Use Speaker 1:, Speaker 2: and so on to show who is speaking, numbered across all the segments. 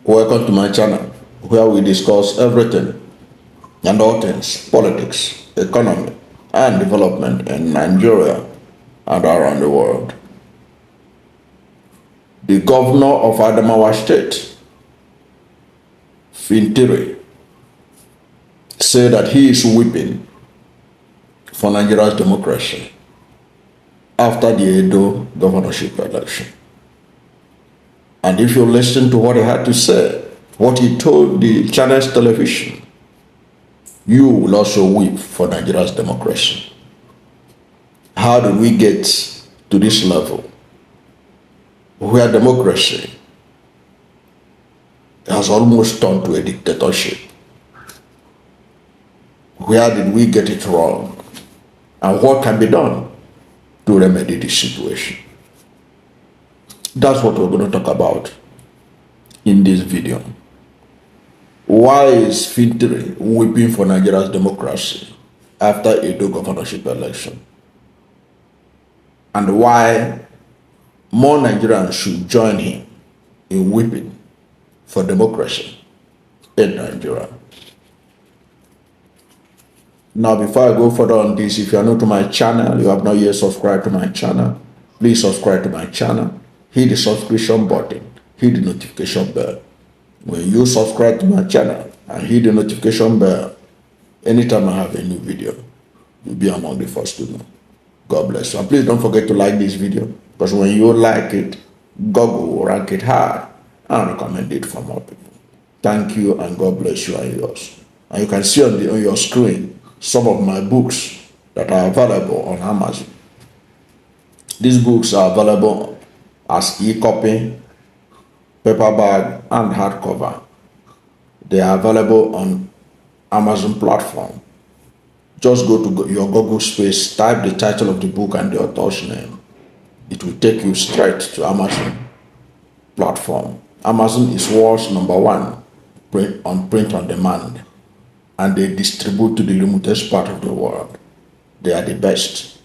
Speaker 1: Welcome to my channel, where we discuss everything and all things politics, economy, and development in Nigeria and around the world. The governor of Adamawa State, Fintiri, said that he is weeping for Nigeria's democracy after the Edo governorship election. And if you listen to what he had to say, what he told the Chinese television, you will also weep for Nigeria's democracy. How did we get to this level where democracy has almost turned to a dictatorship? Where did we get it wrong? And what can be done to remedy this situation? That's what we're going to talk about in this video. Why is Fintiri weeping for Nigeria's democracy after Edo governorship election? And why more Nigerians should join him in weeping for democracy in Nigeria? Now, before I go further on this, if you are new to my channel, you have not yet subscribed to my channel, please subscribe to my channel. Hit the subscription button, hit the notification bell. When you subscribe to my channel and hit the notification bell, anytime I have a new video, you'll be among the first to know. God bless you. And please don't forget to like this video, because when you like it, Google will rank it high and recommend it for more people. Thank you, and God bless you and yours. And you can see on your screen some of my books that are available on Amazon. These books are available as e-copy, paperback, and hardcover. They are available on Amazon platform. Just go to your Google space, type the title of the book and the author's name. It will take you straight to Amazon platform. Amazon is world's #1 print on demand, and they distribute to the remotest part of the world. They are the best.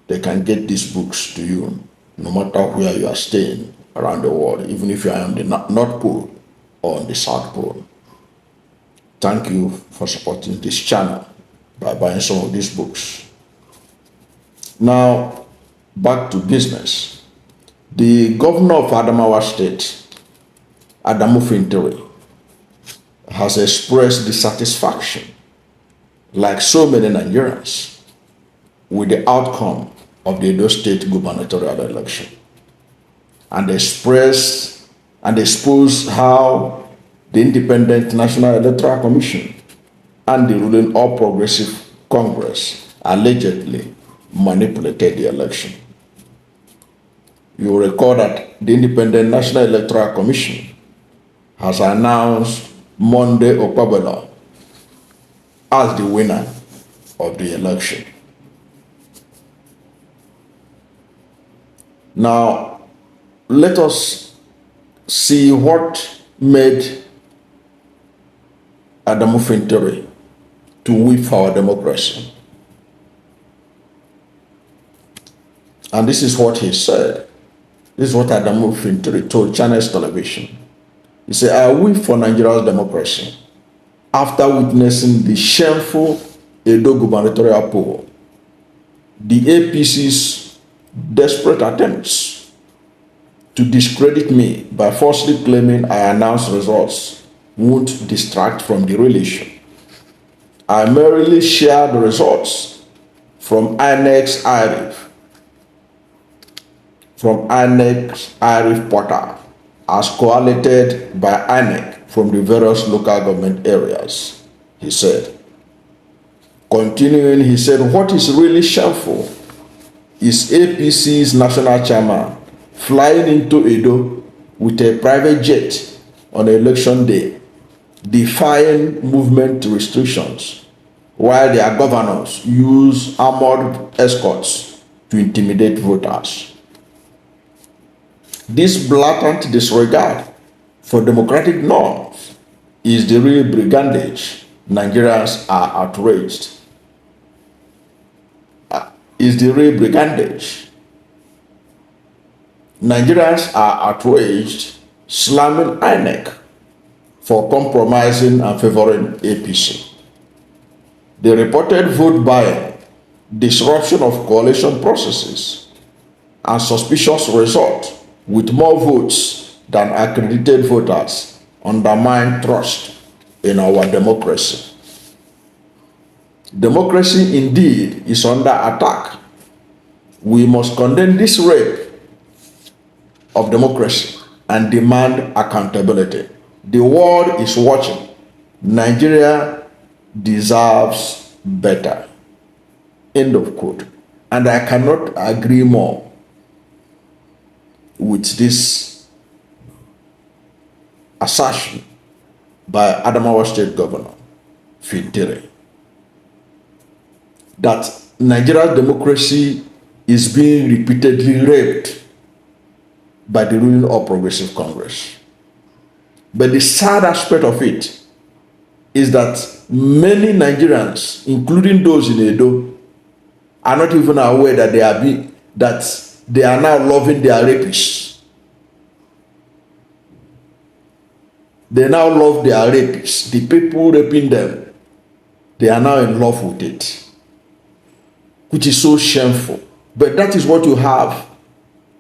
Speaker 1: They can get these books to you no matter where you are staying around the world, even if you are on the North Pole or on the South Pole. Thank you for supporting this channel by buying some of these books. Now, back to business. The governor of Adamawa State, Adamawa Fintiri, has expressed dissatisfaction, like so many Nigerians, with the outcome of the Edo State gubernatorial election, and exposed how the Independent National Electoral Commission and the ruling All Progressive Congress allegedly manipulated the election. You will recall that the Independent National Electoral Commission has announced Monday Okpabelo as the winner of the election. Now, let us see what made Adamawa Fintiri to weep for our democracy. And this is what he said. This is what Adamawa Fintiri told Chinese television. He said, "I weep for Nigeria's democracy after witnessing the shameful Edo gubernatorial poll, the APC's desperate attempts to discredit me by falsely claiming I announced results won't distract from the real issue. I merely share the results from INEC's IRIF portal as collated by INEC from the various local government areas," he said. Continuing, he said, "What is really shameful is APC's national chairman flying into Edo with a private jet on election day, defying movement restrictions, while their governors use armored escorts to intimidate voters. This blatant disregard for democratic norms is the real brigandage Nigerians are outraged. Nigerians are outraged, slamming INEC for compromising and favoring APC. The reported vote buying, disruption of coalition processes, and suspicious result with more votes than accredited voters undermine trust in our democracy. Democracy indeed is under attack. We must condemn this rape of democracy and demand accountability. The world is watching. Nigeria deserves better. End of quote. And I cannot agree more with this assertion by Adamawa State Governor Fintiri that Nigeria's democracy is being repeatedly raped by the ruling All Progressive Congress. But the sad aspect of it is that many Nigerians, including those in Edo, are not even aware that they are now loving their rapists. They now love their rapists. The people raping them, they are now in love with it, which is so shameful. But that is what you have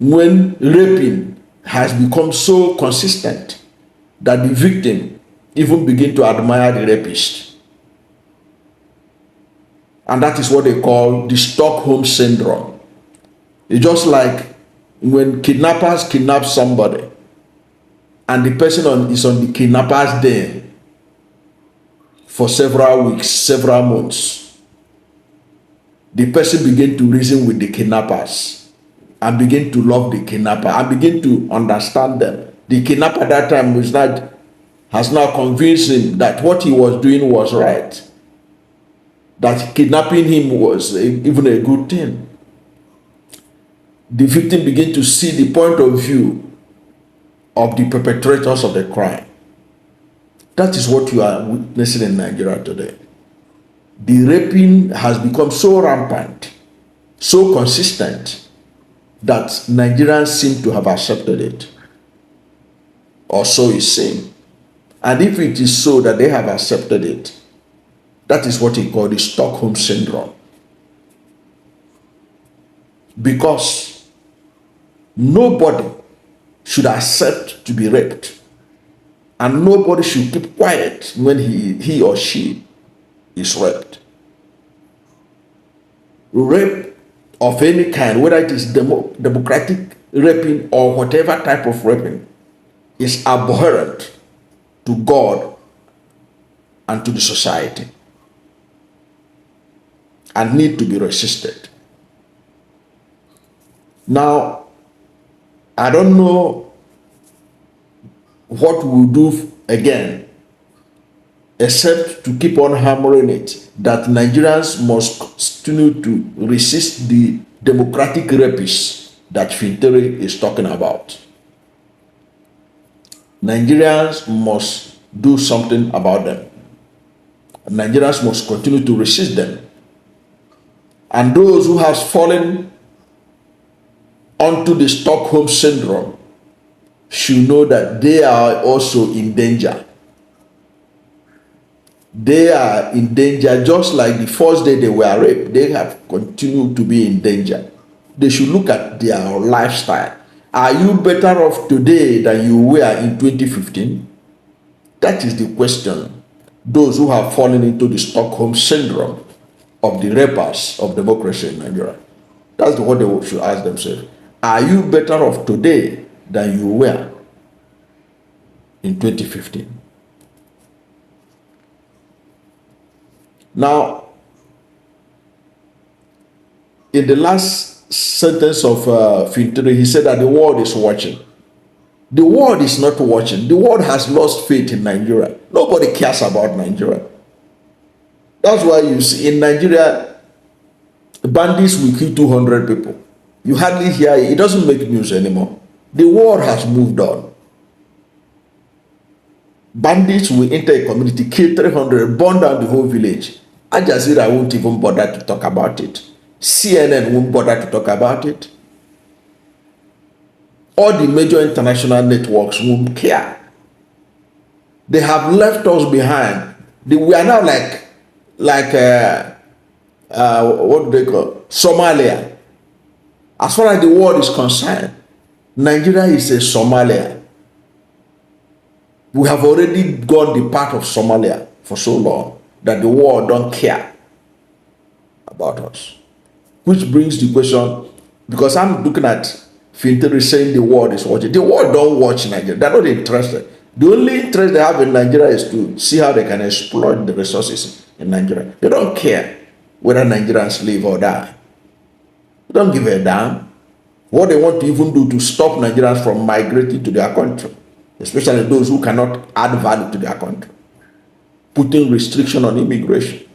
Speaker 1: when raping has become so consistent that the victim even begin to admire the rapist. And that is what they call the Stockholm Syndrome. It's just like when kidnappers kidnap somebody and the person is on the kidnapper's den for several weeks, several months. The person begin to reason with the kidnappers and begin to love the kidnapper and begin to understand them. The kidnapper at that time has now convinced him that what he was doing was right, that kidnapping him was even a good thing. The victim begin to see the point of view of the perpetrators of the crime. That is what you are witnessing in Nigeria today. The raping has become so rampant, so consistent, that Nigerians seem to have accepted it. Or so it seems. And if it is so that they have accepted it, that is what he called the Stockholm Syndrome. Because nobody should accept to be raped, and nobody should keep quiet when he or she is raped. Rape of any kind, whether it is democratic raping or whatever type of raping, is abhorrent to God and to the society and need to be resisted. Now, I don't know what we'll do again except to keep on hammering it that Nigerians must continue to resist the democratic rapists that Fintiri is talking about. Nigerians must do something about them. Nigerians must continue to resist them. And those who have fallen onto the Stockholm Syndrome should know that they are also in danger. They are in danger just like the first day they were raped. They have continued to be in danger. They should look at their lifestyle. Are you better off today than you were in 2015? That is the question. Those who have fallen into the Stockholm Syndrome of the rapers of democracy in Nigeria. That's what they should ask themselves. Are you better off today than you were in 2015? Now, in the last sentence of Fintiri, he said that the world is watching. The world is not watching. The world has lost faith in Nigeria. Nobody cares about Nigeria. That's why you see in Nigeria, bandits will kill 200 people. You hardly hear it. It doesn't make news anymore. The war has moved on. Bandits will enter a community, kill 300, burn down the whole village. Al Jazeera won't even bother to talk about it. CNN won't bother to talk about it. All the major international networks won't care. They have left us behind. We are now what do they call Somalia. As far as the world is concerned, Nigeria is a Somalia. We have already gone the path of Somalia for so long that the world don't care about us. Which brings the question, because I'm looking at Fintiri saying the world is watching. The world don't watch Nigeria. They're not interested. The only interest they have in Nigeria is to see how they can exploit the resources in Nigeria. They don't care whether Nigerians live or die. They don't give a damn. What they want to even do to stop Nigerians from migrating to their country, especially those who cannot add value to their country, putting restriction on immigration.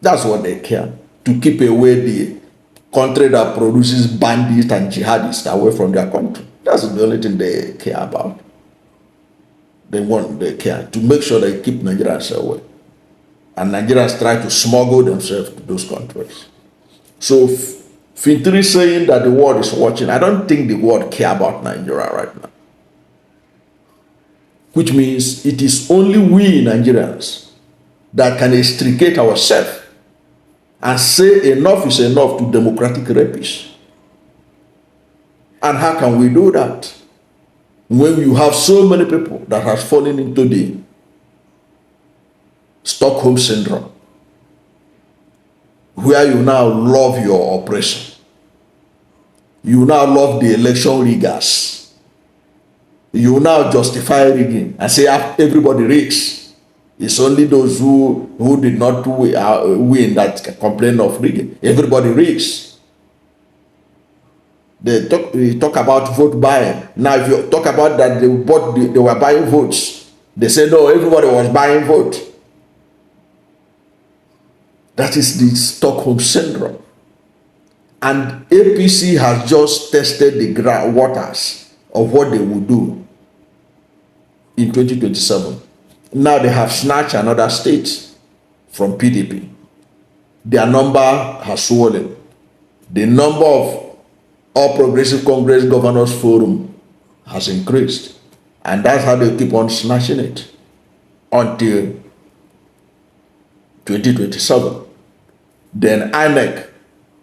Speaker 1: That's what they care, to keep away the country that produces bandits and jihadists away from their country. That's the only thing they care about. They care to make sure they keep Nigerians away. And Nigerians try to smuggle themselves to those countries. So Fintiri saying that the world is watching, I don't think the world care about Nigeria right now. Which means it is only we Nigerians that can extricate ourselves and say enough is enough to democratic rapists. And how can we do that? When you have so many people that have fallen into the Stockholm Syndrome, where you now love your oppression. You now love the election riggers. You now justify rigging and say everybody rigs. It's only those who did not win that complain of rigging. Everybody rigs. They talk about vote buying. Now, if you talk about that they were buying votes, they say no, everybody was buying votes. That is the Stockholm Syndrome. And APC has just tested the waters of what they will do in 2027. Now they have snatched another state from PDP. Their number has swollen. The number of All Progressive Congress Governors Forum has increased. And that's how they keep on snatching it until 2027. Then INEC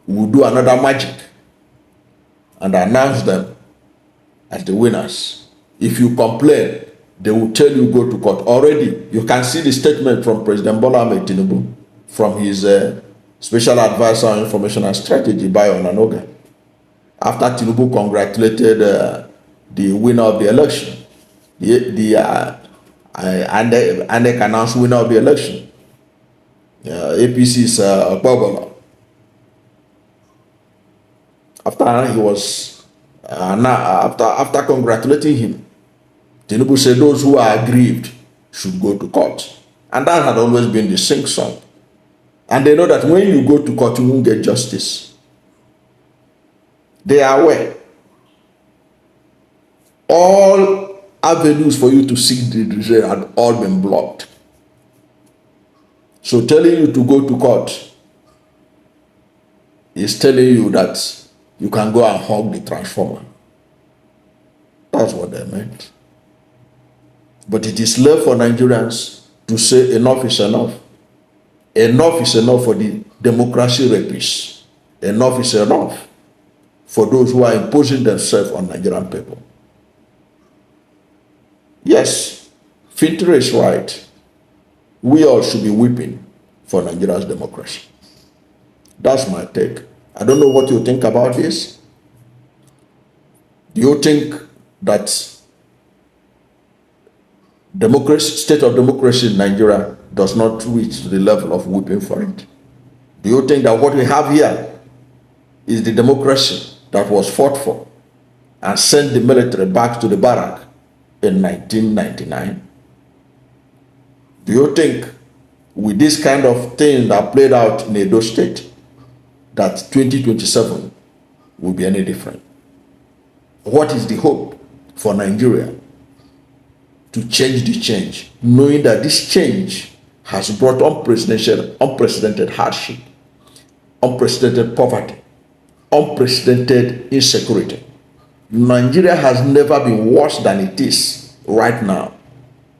Speaker 1: will do another magic and announce them as the winners. If you complain, they will tell you go to court. Already, you can see the statement from President Bola Ahmed Tinubu, from his special advisor on information and strategy, Bayo Nanoga, after Tinubu congratulated the winner of the election. INEC announced winner of the election. APC's Bogola. After he was after congratulating him, Tinubu said those who are aggrieved should go to court, and that had always been the sing song. And they know that when you go to court, you won't get justice. They are aware. All avenues for you to seek the result had all been blocked. So telling you to go to court is telling you that you can go and hug the transformer. That's what they meant. But it is left for Nigerians to say enough is enough. Enough is enough for the democracy rapists. Enough is enough for those who are imposing themselves on Nigerian people. Yes, Fintiri is right. We all should be weeping for Nigeria's democracy. That's my take. I don't know what you think about this. Do you think that state of democracy in Nigeria does not reach the level of weeping for it? Do you think that what we have here is the democracy that was fought for and sent the military back to the barrack in 1999? Do you think with this kind of thing that played out in Edo State, that 2027 will be any different? What is the hope for Nigeria to change the change, knowing that this change has brought unprecedented hardship, unprecedented poverty, unprecedented insecurity? Nigeria has never been worse than it is right now.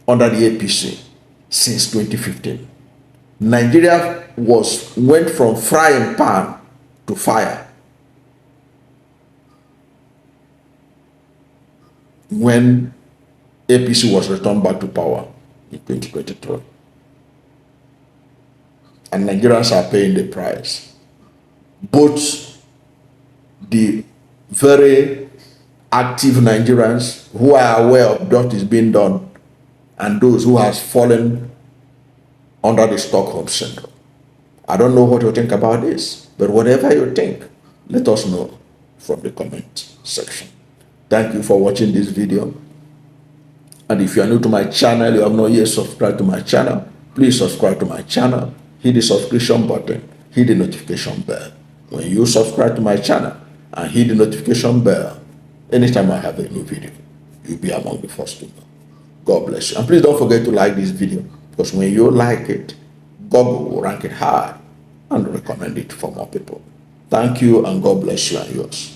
Speaker 1: under the APC since 2015. Nigeria went from frying pan to fire when APC was returned back to power in 2023. And Nigerians are paying the price. Both the very active Nigerians who are aware of what is being done and those who has fallen under the Stockholm Syndrome. I don't know what you think about this, but whatever you think, let us know from the comment section. Thank you for watching this video. And if you are new to my channel, you have not yet subscribed to my channel, please subscribe to my channel, hit the subscription button, hit the notification bell. When you subscribe to my channel and hit the notification bell, anytime I have a new video, you'll be among the first to know. God bless you. And please don't forget to like this video, because when you like it, Google will rank it high and recommend it for more people. Thank you, and God bless you and yours.